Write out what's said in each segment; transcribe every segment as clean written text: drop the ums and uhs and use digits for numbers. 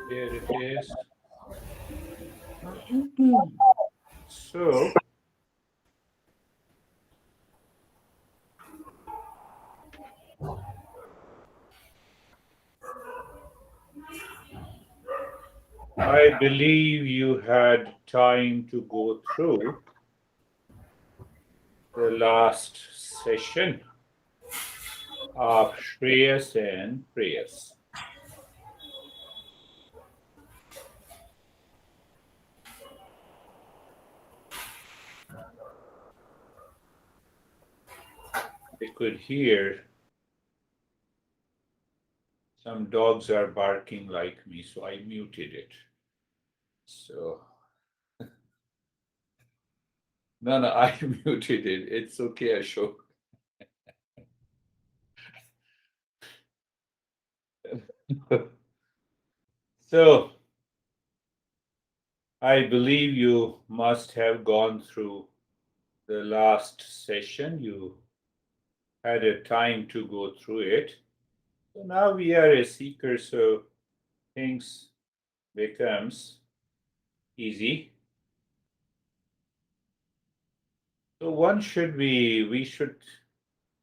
Here it is. So, I believe you had time to go through the last session of Shreyas and Preyas. I could hear some dogs are barking like me, so I muted it. So, no, I muted it. It's okay, Ashok. So, I believe you must have gone through the last session. You had a time to go through it. So now we are a seeker, so things becomes easy. So we should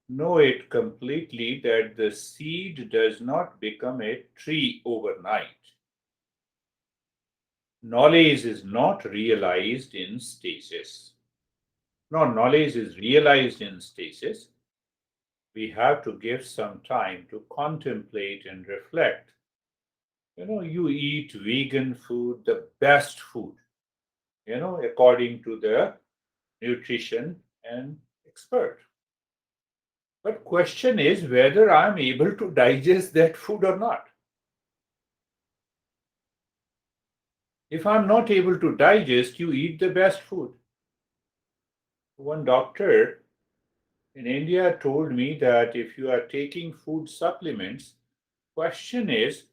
know it completely that the seed does not become a tree overnight. Knowledge is not realized in stages. No, knowledge is realized in stages. We have to give some time to contemplate and reflect. You eat vegan food, the best food, according to the nutrition and expert. But question is whether I'm able to digest that food or not. If I'm not able to digest, you eat the best food. One doctor in India told me that if you are taking food supplements, question is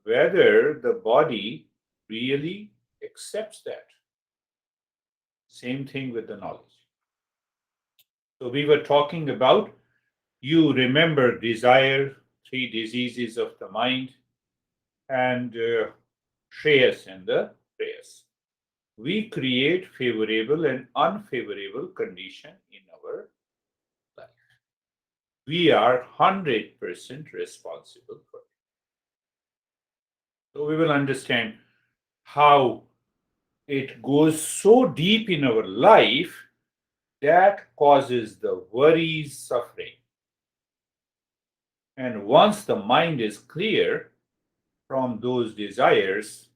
whether the body really accepts that. Same thing with the knowledge. So we were talking about, you remember desire, three diseases of the mind, and Shreyas and the Preyas. We create favorable and unfavorable condition in our life. We are 100% responsible for it. So we will understand how it goes so deep in our life that causes the worries, suffering. And once the mind is clear from those desires,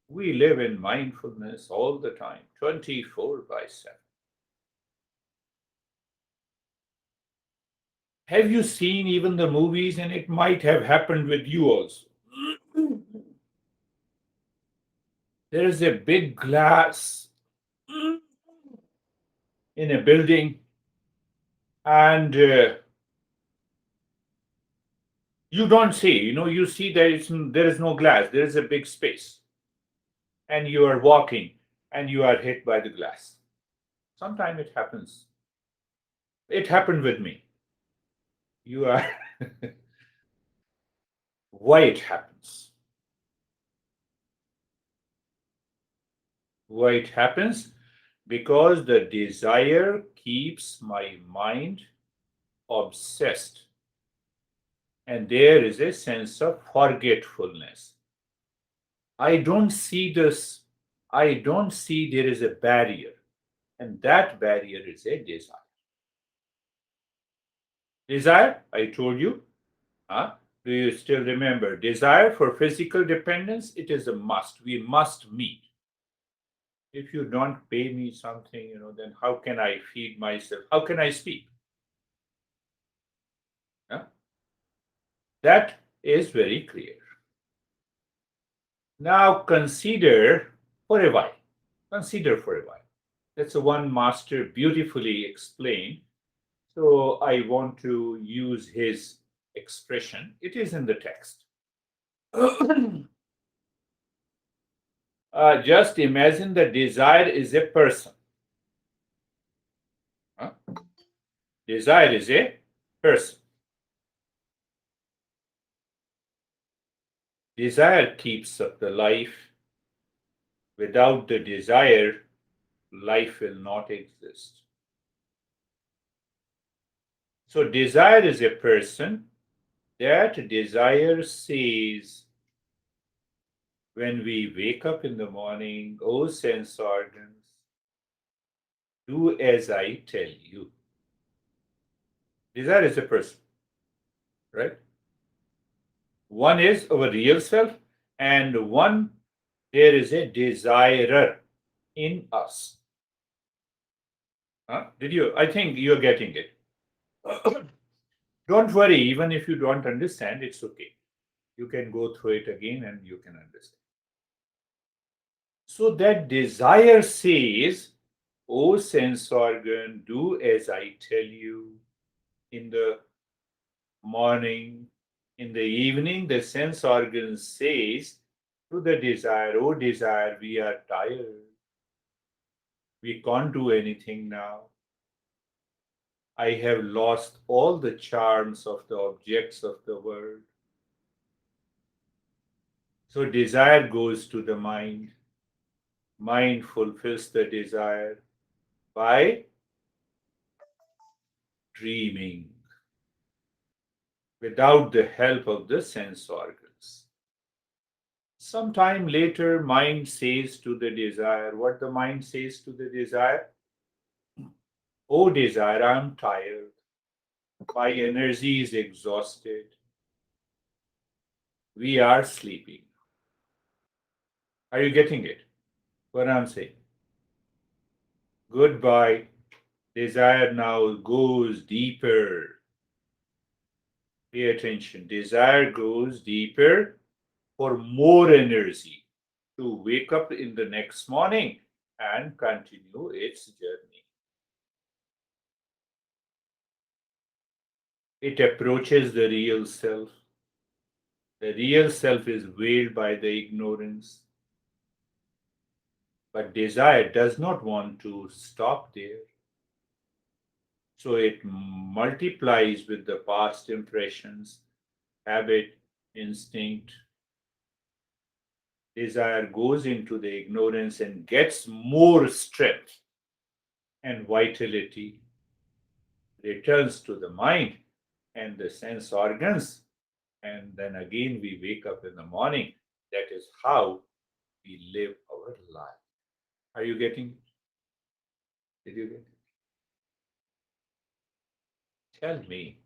we live in mindfulness all the time, 24 by 7. Have you seen even the movies? And it might have happened with you also. There is a big glass in a building, and you don't see, you see there is no glass, there is a big space, and you are walking and you are hit by the glass. Sometimes it happens. It happened with me. You are. Why it happens? Why it happens? Because the desire keeps my mind obsessed, and there is a sense of forgetfulness. I don't see this, I don't see there is a barrier, and that barrier is a desire. Desire, I told you, huh? Do you still remember? Desire for physical dependence, it is a must. We must meet. If you don't pay me something, then how can I feed myself? How can I speak? Huh? That is very clear. Now consider for a while. Consider for a while. That's a one master beautifully explained. So I want to use his expression. It is in the text. Just imagine the desire is a person. Huh? Desire is a person. Desire keeps up the life. Without the desire, life will not exist. So, desire is a person. That desire says, when we wake up in the morning, oh sense organs, do as I tell you. Desire is a person, right? One is our real self, and one, there is a desirer in us. Huh? Did you? I think you're getting it. Don't worry, even if you don't understand, it's okay. You can go through it again and you can understand. So that desire says, oh sense organ, do as I tell you. In the morning, in the evening, the sense organ says to the desire, oh desire, we are tired. We can't do anything now. I have lost all the charms of the objects of the world. So desire goes to the mind. Mind fulfills the desire by dreaming without the help of the sense organs. Sometime later, mind says to the desire, what the mind says to the desire? Oh, desire, I am tired. My energy is exhausted. We are sleeping. Are you getting it? What I'm saying? Goodbye. Desire now goes deeper. Pay attention. Desire goes deeper for more energy to wake up in the next morning and continue its journey. It approaches the real self. The real self is veiled by the ignorance. But desire does not want to stop there. So it multiplies with the past impressions, habit, instinct. Desire goes into the ignorance and gets more strength and vitality, returns to the mind and the sense organs, and then again we wake up in the morning. That is how we live our life. Are you getting it? Did you get it? Tell me.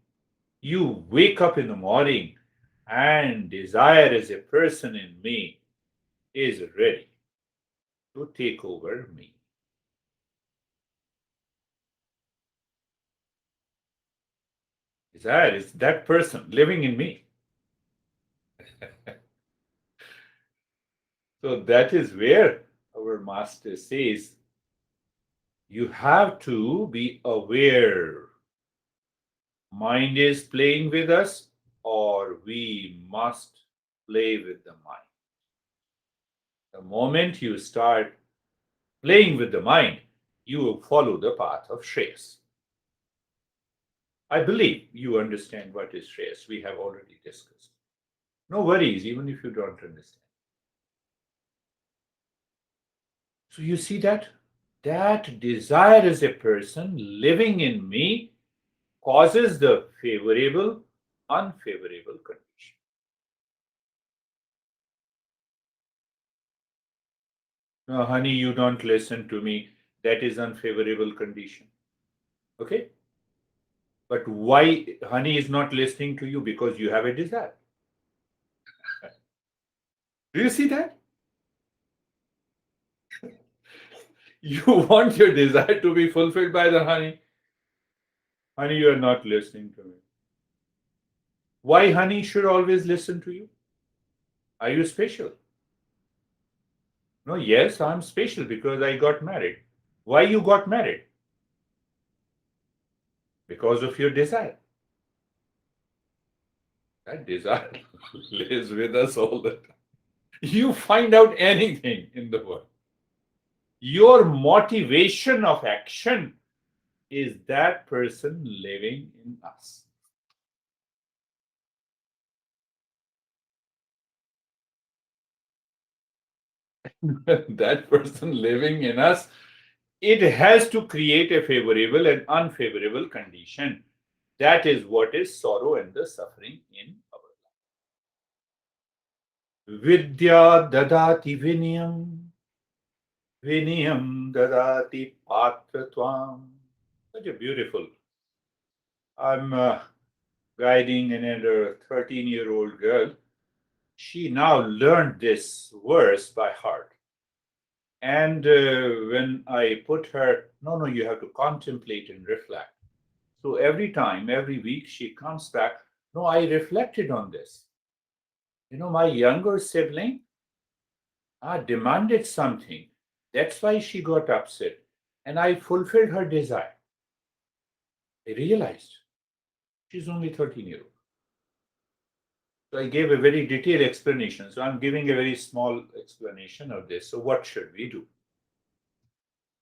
You wake up in the morning and desire as a person in me is ready to take over me. Desire is that person living in me. So that is where our master says you have to be aware. Mind is playing with us, or we must play with the mind. The moment you start playing with the mind, you will follow the path of Shreyas. I believe you understand what is Shreyas. We have already discussed. No worries, even if you don't understand. So you see that? That desire as a person living in me causes the favorable, unfavorable condition. No, honey, you don't listen to me. That is unfavorable condition. Okay? But why honey is not listening to you? Because you have a desire. Do you see that? You want your desire to be fulfilled by the honey. Honey, you are not listening to me. Why honey should always listen to you? Are you special? No, yes, I'm special because I got married. Why you got married? Because of your desire. That desire lives with us all the time. You find out anything in the world. Your motivation of action is that person living in us. that person living in us, it has to create a favorable and unfavorable condition. That is what is sorrow and the suffering in our life. Vidya dadati vinayam, vinayam dadati patratvam. Such a beautiful. I'm guiding another 13-year-old girl. She now learned this verse by heart. And when I put her, no, no, you have to contemplate and reflect. So every time, every week, she comes back, no, I reflected on this. My younger sibling demanded something. That's why she got upset. And I fulfilled her desire. I realized she's only 13 years old. So I gave a very detailed explanation. So I'm giving a very small explanation of this. So what should we do?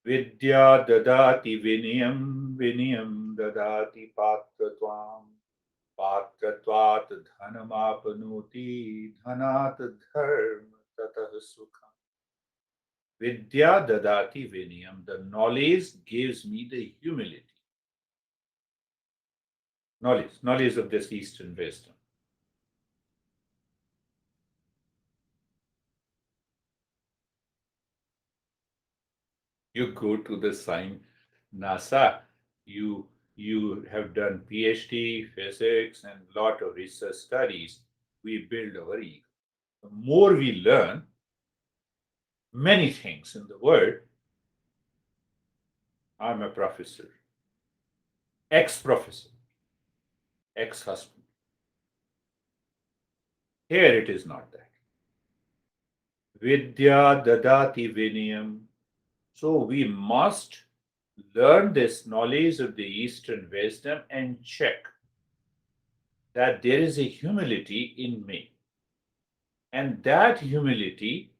Vidya dadati vinayam, vinayam dadati patratvam, patratvat dhanamapnoti, dhanat dharma tatah sukham. Vidya dadati vinayam. The knowledge gives me the humility. Knowledge of this Eastern wisdom. You go to the sign NASA, you have done PhD, physics, and lot of research studies. We build our ego. The more we learn many things in the world, I'm a professor, ex-professor, ex-husband. Here it is not that. Vidya dadati vinayam. So we must learn this knowledge of the Eastern wisdom and check that there is a humility in me. And that humility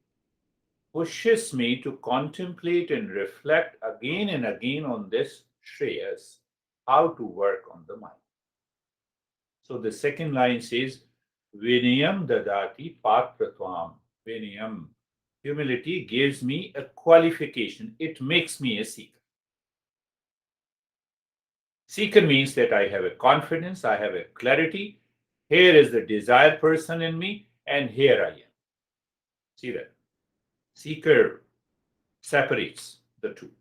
pushes me to contemplate and reflect again and again on this Shreyas, how to work on the mind. So the second line says, Vinayam dadati patratvam. Vinayam. Humility gives me a qualification. It makes me a seeker. Seeker means that I have a confidence, I have a clarity. Here is the desired person in me, and here I am. See that? Seeker separates the two.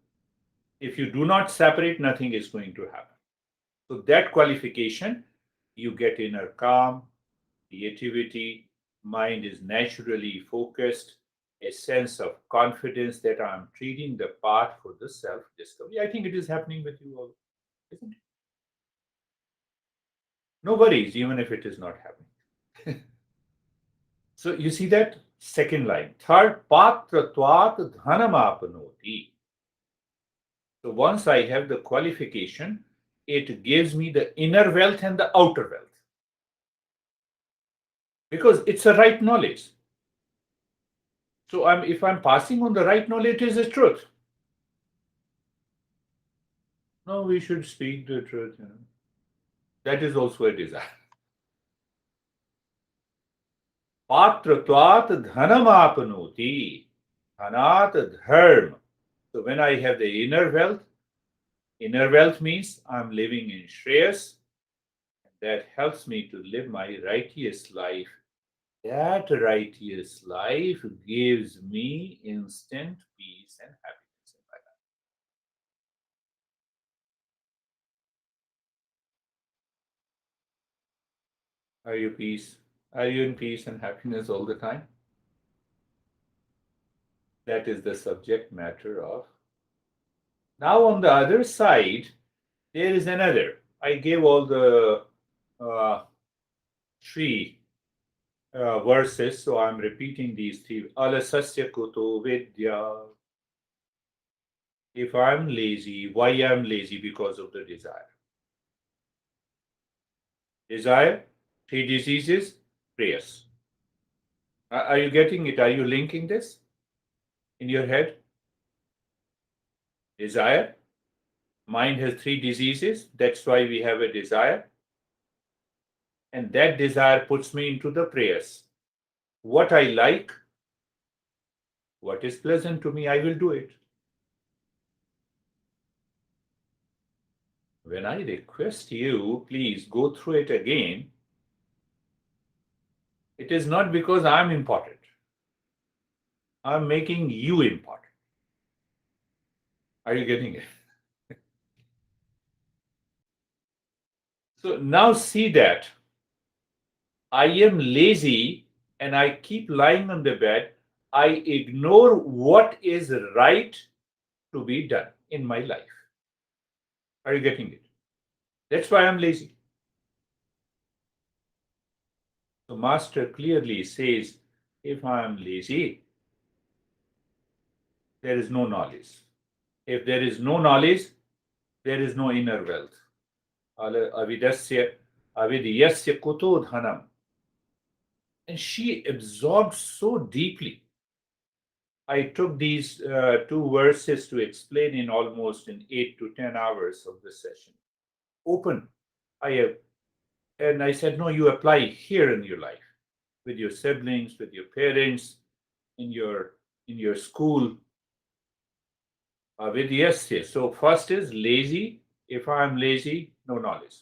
If you do not separate, nothing is going to happen. So, that qualification, you get inner calm, creativity, mind is naturally focused, a sense of confidence that I'm treating the path for the self discovery. I think it is happening with you all, isn't it? No worries, even if it is not happening. So you see that second line. Third, patratvat dhanamapnoti. So once I have the qualification, it gives me the inner wealth and the outer wealth. Because it's a right knowledge. So if I'm passing on the right knowledge, it is the truth. No, we should speak the truth. That is also a desire. Patratvat dhanamapnoti. Dhanat dharma. So when I have the inner wealth means I'm living in Shreyas. That helps me to live my righteous life. That righteous life gives me instant peace and happiness in my life. Are you peace? Are you in peace and happiness all the time? That is the subject matter of. Now, on the other side, there is another. I gave all the uh, three verses, so I'm repeating these three. Alasasya kuto vidya. If I'm lazy, why I'm lazy? Because of the desire. Desire, three diseases, Preyas. Are you getting it? Are you linking this in your head? Desire, mind has three diseases. That's why we have a desire. And that desire puts me into the Preyas. What I like, What is pleasant to me, I will do it. When I request you, please go through it again, it is not because I'm important. I'm making you important. Are you getting it? So now see that I am lazy and I keep lying on the bed. I ignore what is right to be done in my life. Are you getting it? That's why I'm lazy. So Master clearly says, if I am lazy, there is no knowledge. If there is no knowledge, there is no inner wealth. Avidasya avidyasya kuto dhanam. And she absorbed so deeply. I took these two verses to explain in almost in 8 to 10 hours of the session. Open. I have, and I said, no, you apply here in your life, with your siblings, with your parents, in your school. With yes, yes. So first is lazy. If I am lazy, no knowledge.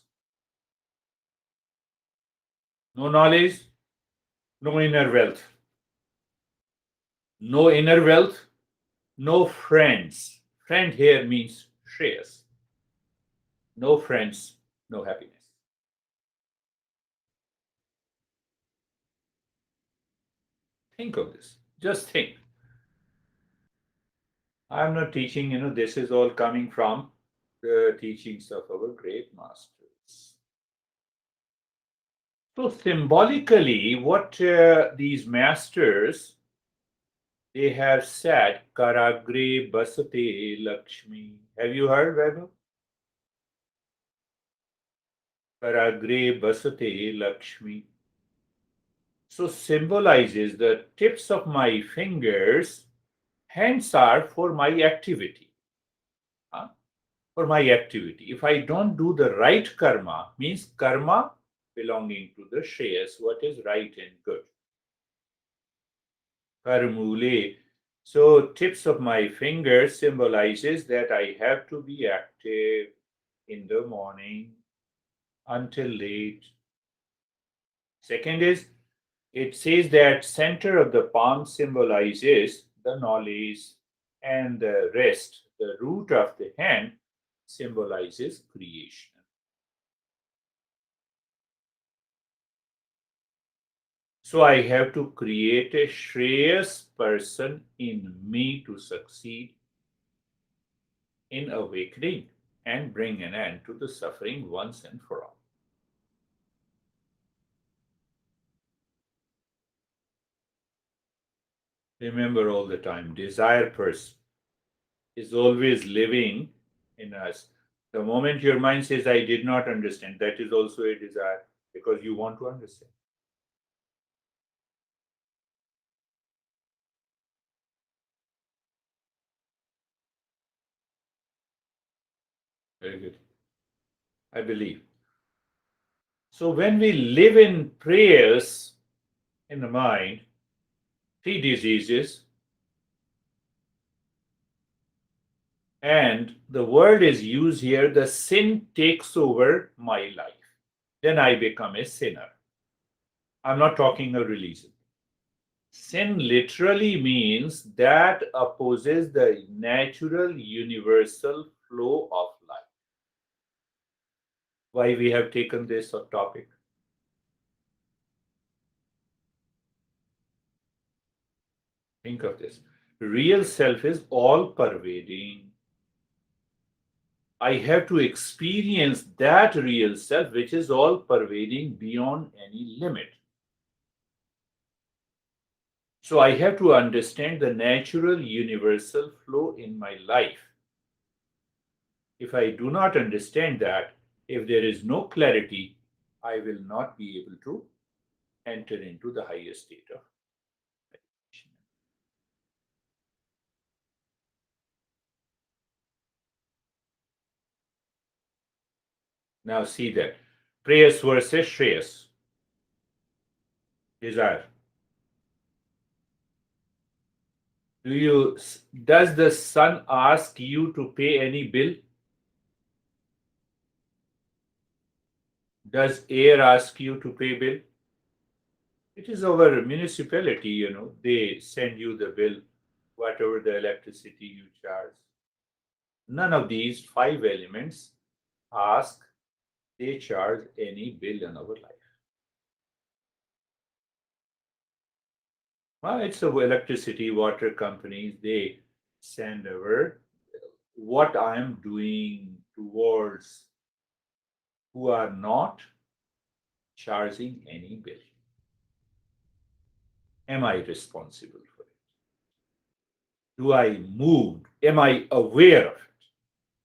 No knowledge, no inner wealth. No inner wealth, no friends. Friend here means Shreyas. No friends, no happiness. Think of this. Just think. I'm not teaching, this is all coming from the teachings of our great masters. So, symbolically, what these masters they have said, Karagre Basate Lakshmi. Have you heard, Vaibhav? Karagre Basate Lakshmi. So symbolizes the tips of my fingers. Hands are for my activity. Huh? For my activity. If I don't do the right karma, means karma belonging to the Shreyas, what is right and good. Karmule. So tips of my fingers symbolizes that I have to be active in the morning until late. Second is, it says that center of the palm symbolizes the knowledge and the rest, the root of the hand symbolizes creation. So I have to create a Shreyas person in me to succeed in awakening and bring an end to the suffering once and for all. Remember all the time, desire person is always living in us. The moment your mind says, I did not understand, that is also a desire because you want to understand. Very good. I believe. So when we live in prayers in the mind, three diseases, and the word is used here, the sin takes over my life. Then I become a sinner. I'm not talking of religion. Sin literally means that opposes the natural universal flow of life. Why we have taken this topic? Think of this. Real self is all pervading. I have to experience that real self which is all pervading beyond any limit. So I have to understand the natural universal flow in my life. If I do not understand that, if there is no clarity, I will not be able to enter into the highest state of meditation. Now see that. Preyas versus Shreyas. Desire. Does the sun ask you to pay any bill? Does air ask you to pay bill? It is our municipality, they send you the bill, whatever the electricity you charge. None of these five elements ask, they charge any bill in our life. Well, it's the electricity, water companies, they send over what I am doing towards who are not charging any bill. Am I responsible for it? Do I move? Am I aware of it?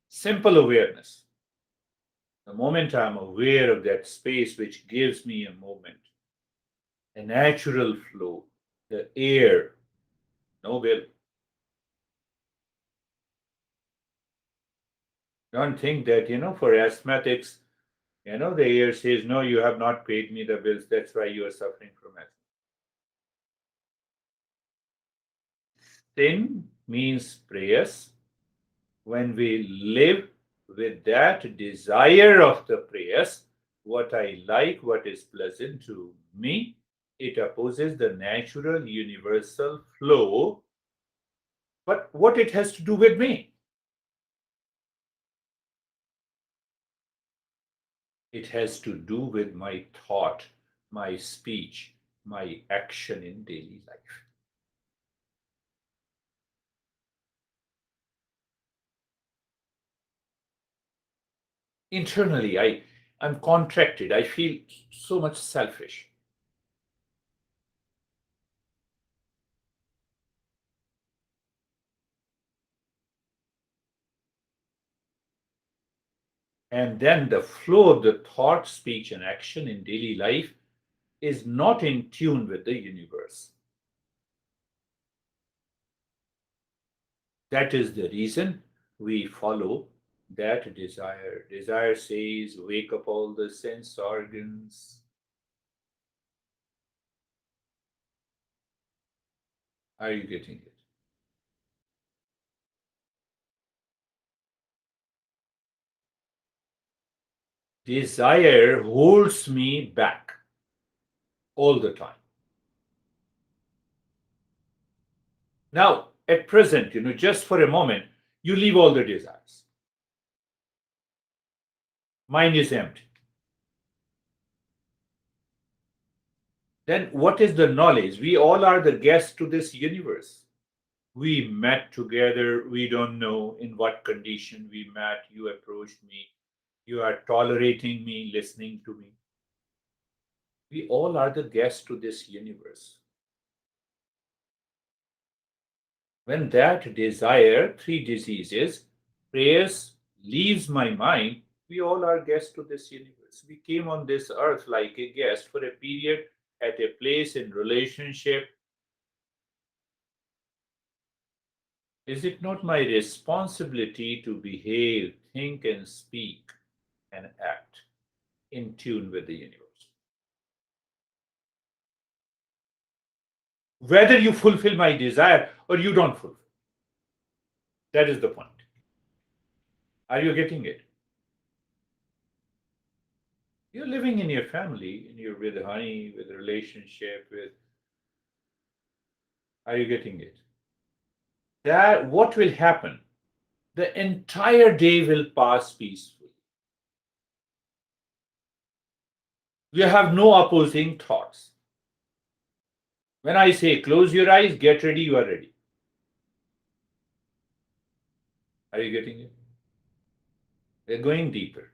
Simple awareness. The moment I'm aware of that space which gives me a moment, a natural flow, the air, no bill. Don't think that, for asthmatics, the air says, no, you have not paid me the bills. That's why you are suffering from asthma. Sin means prayers. When we live with that desire of the prayers, what I like, what is pleasant to me, it opposes the natural universal flow. But what it has to do with me? It has to do with my thought, my speech, my action in daily life. Internally, I'm contracted. I feel so much selfish. And then the flow of the thought, speech, and action in daily life is not in tune with the universe. That is the reason we follow that desire. Desire says, wake up all the sense organs. Are you getting it? Desire holds me back all the time. Now, at present, just for a moment, you leave all the desires. Mind is empty. Then what is the knowledge? We all are the guests to this universe. We met together. We don't know in what condition we met. You approached me. You are tolerating me, listening to me. We all are the guests to this universe. When that desire, three diseases, Preyas leaves my mind, we all are guests to this universe. We came on this earth like a guest for a period at a place in relationship. Is it not my responsibility to behave, think, and speak and act in tune with the universe? Whether you fulfill my desire or you don't fulfill, that is the point. Are you getting it? You're living in your family, and you're with honey, with relationship, with. Are you getting it? That what will happen? The entire day will pass peacefully. You have no opposing thoughts. When I say close your eyes, get ready, you are ready. Are you getting it? We're going deeper.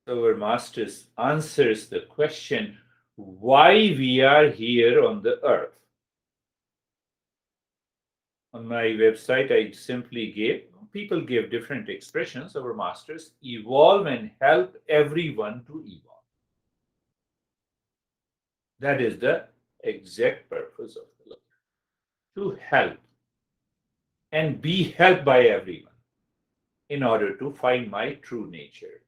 So our masters answers the question why we are here on the earth. On my website, I simply gave, people give different expressions. Our masters evolve and help everyone to evolve. That is the exact purpose of the life, to help and be helped by everyone in order to find my true nature.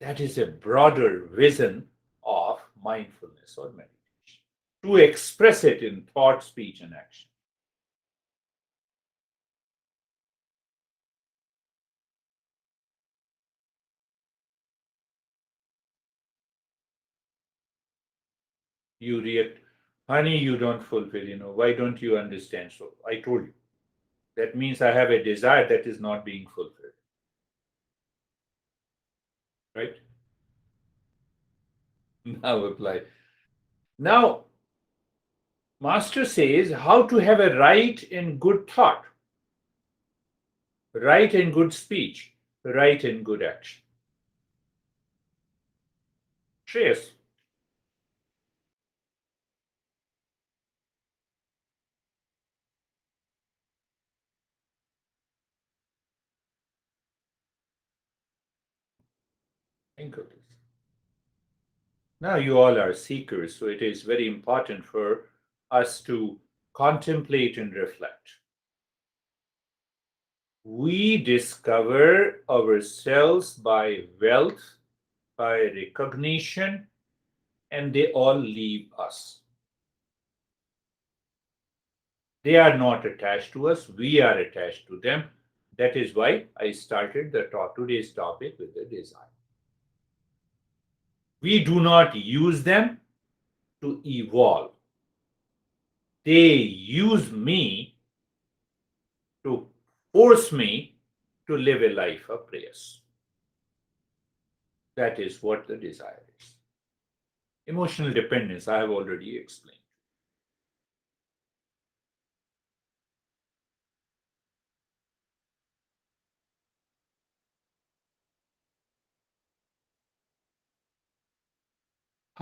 That is a broader vision of mindfulness or meditation. to express it in thought, speech, and action. You react, honey, you don't fulfill, why don't you understand? So I told you, that means I have a desire that is not being fulfilled, right? Now apply. Now, Master says how to have a right and good thought, right and good speech, right and good action. Shreyas, think of this. Now, you all are seekers, so it is very important for us to contemplate and reflect. We discover ourselves by wealth, by recognition, and they all leave us. They are not attached to us, we are attached to them. That is why I started today's topic with the desire. We do not use them to evolve. They use me to force me to live a life of prayers. That is what the desire is. Emotional dependence, I have already explained.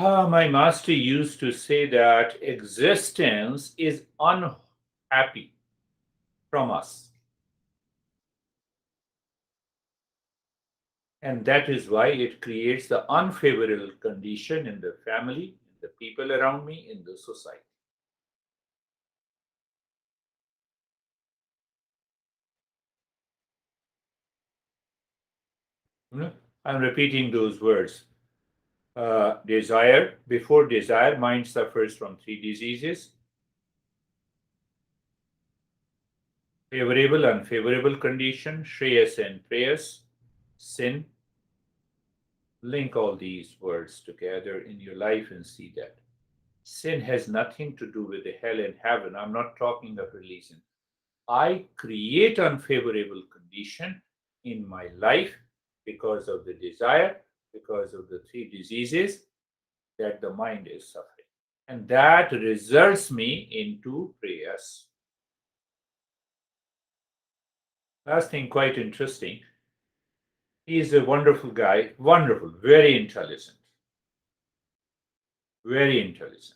My master used to say that existence is unhappy from us. And that is why it creates the unfavorable condition in the family, in the people around me, in the society. I'm repeating those words. Desire, before desire, mind suffers from three diseases: favorable, unfavorable condition, Shreyas and Preyas, sin. Link all these words together in your life and see that. Sin has nothing to do with the hell and heaven. I'm not talking of religion. I create unfavorable condition in my life because of the desire, because of the three diseases that the mind is suffering. And that results me into prayers. Last thing, quite interesting. He is a wonderful guy, wonderful, very intelligent, very intelligent.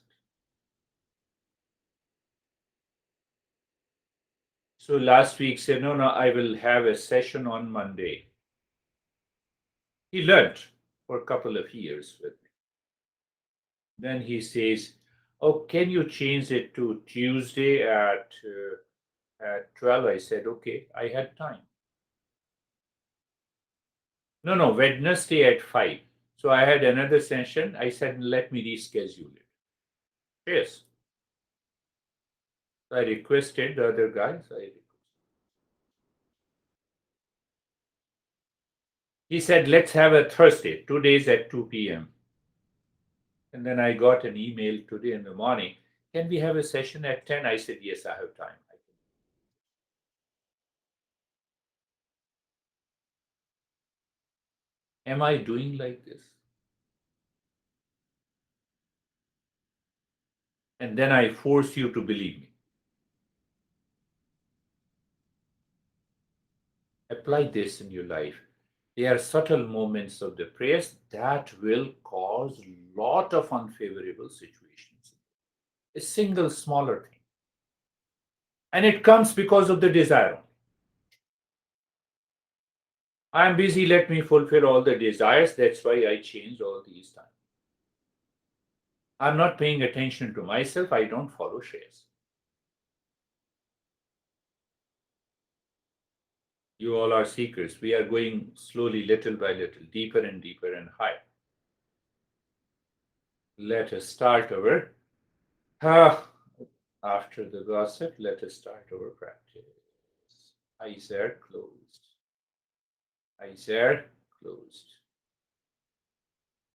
So last week said, no, I will have a session on Monday. He learned for a couple of years with me. Then he says, oh, can you change it to Tuesday at 12? I said, okay, I had time. No, Wednesday at 5. So I had another session. I said, let me reschedule it. Yes. So I requested the other guys. He said, let's have a Thursday, 2 days at 2 p.m. And then I got an email today in the morning. Can we have a session at 10? I said, yes, I have time. Am I doing like this? And then I force you to believe me. Apply this in your life. There are subtle moments of the prayers that will cause a lot of unfavorable situations. A single smaller thing. And it comes because of the desire. I'm busy, let me fulfill all the desires. That's why I changed all these times. I'm not paying attention to myself. I don't follow Shreyas. You all are seekers. We are going slowly, little by little, deeper and higher. Let us start our Ah, after the gossip, let us start our practice. Eyes are closed. Eyes are closed.